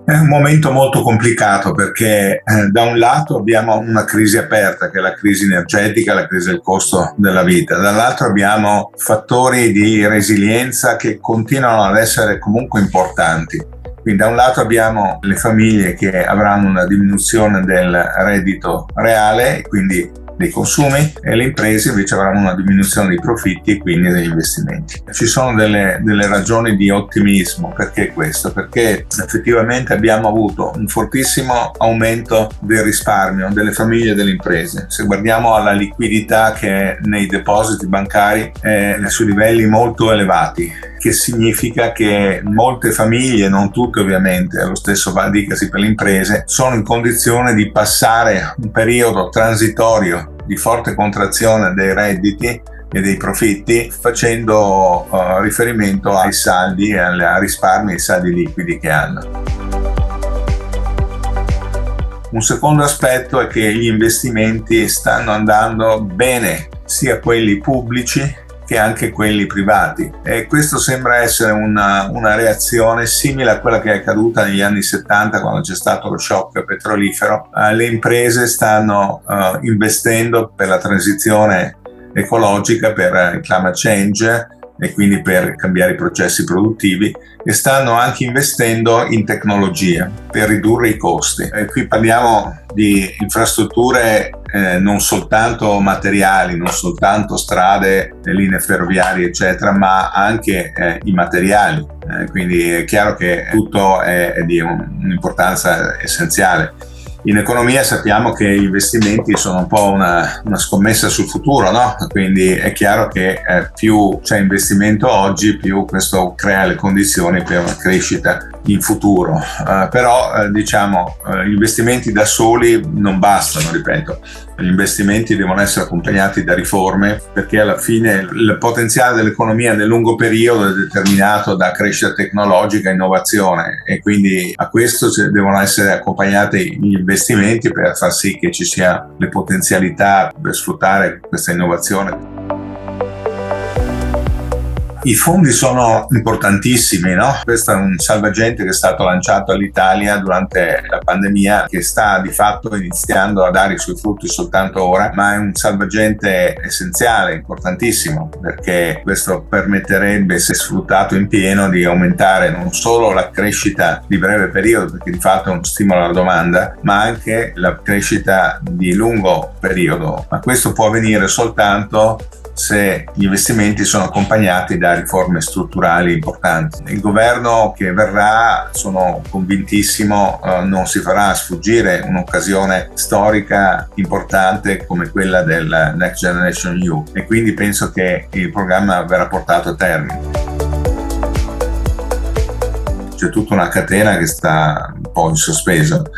È un momento molto complicato perché da un lato abbiamo una crisi aperta, che è la crisi energetica, la crisi del costo della vita, dall'altro abbiamo fattori di resilienza che continuano ad essere comunque importanti. Quindi da un lato abbiamo le famiglie che avranno una diminuzione del reddito reale, quindi dei consumi, e le imprese invece avranno una diminuzione dei profitti e quindi degli investimenti. Ci sono delle ragioni di ottimismo. Perché questo? Perché effettivamente abbiamo avuto un fortissimo aumento del risparmio delle famiglie e delle imprese. Se guardiamo alla liquidità che è nei depositi bancari è su livelli molto elevati, che significa che molte famiglie, non tutte ovviamente, lo stesso dicasi per le imprese, sono in condizione di passare un periodo transitorio di forte contrazione dei redditi e dei profitti, facendo riferimento ai saldi, ai risparmi e ai saldi liquidi che hanno. Un secondo aspetto è che gli investimenti stanno andando bene, sia quelli pubblici che anche quelli privati, e questo sembra essere una reazione simile a quella che è accaduta negli anni 70 quando c'è stato lo shock petrolifero. Le imprese stanno investendo per la transizione ecologica, per il climate change e quindi per cambiare i processi produttivi, e stanno anche investendo in tecnologia per ridurre i costi. E qui parliamo di infrastrutture non soltanto materiali, non soltanto strade, linee ferroviarie eccetera, ma anche immateriali. Quindi è chiaro che tutto è di un'importanza essenziale. In economia sappiamo che gli investimenti sono un po' una scommessa sul futuro, no? Quindi è chiaro che più c'è investimento oggi, più questo crea le condizioni per una crescita in futuro. Però diciamo gli investimenti da soli non bastano, ripeto. Gli investimenti devono essere accompagnati da riforme, perché alla fine il potenziale dell'economia nel lungo periodo è determinato da crescita tecnologica e innovazione, e quindi a questo devono essere accompagnati gli investimenti per far sì che ci sia le potenzialità per sfruttare questa innovazione. I fondi sono importantissimi, no? Questo è un salvagente che è stato lanciato all'Italia durante la pandemia, che sta di fatto iniziando a dare i suoi frutti soltanto ora, ma è un salvagente essenziale, importantissimo, perché questo permetterebbe, se sfruttato in pieno, di aumentare non solo la crescita di breve periodo, perché di fatto è uno stimolo alla domanda, ma anche la crescita di lungo periodo. Ma questo può avvenire soltanto se gli investimenti sono accompagnati da riforme strutturali importanti. Il governo che verrà, sono convintissimo, non si farà sfuggire un'occasione storica importante come quella del Next Generation EU, e quindi penso che il programma verrà portato a termine. C'è tutta una catena che sta un po' in sospeso,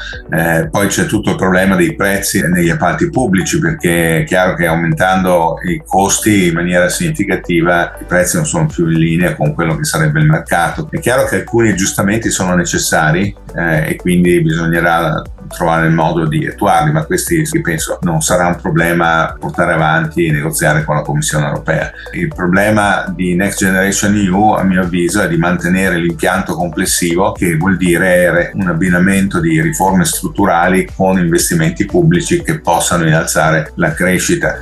poi c'è tutto il problema dei prezzi negli appalti pubblici, perché è chiaro che aumentando i costi in maniera significativa i prezzi non sono più in linea con quello che sarebbe il mercato. È chiaro che alcuni aggiustamenti sono necessari e quindi bisognerà trovare il modo di attuarli, ma questi penso non sarà un problema portare avanti e negoziare con la Commissione europea. Il problema di Next Generation EU, a mio avviso, è di mantenere l'impianto complessivo, che vuol dire un abbinamento di riforme strutturali con investimenti pubblici che possano innalzare la crescita.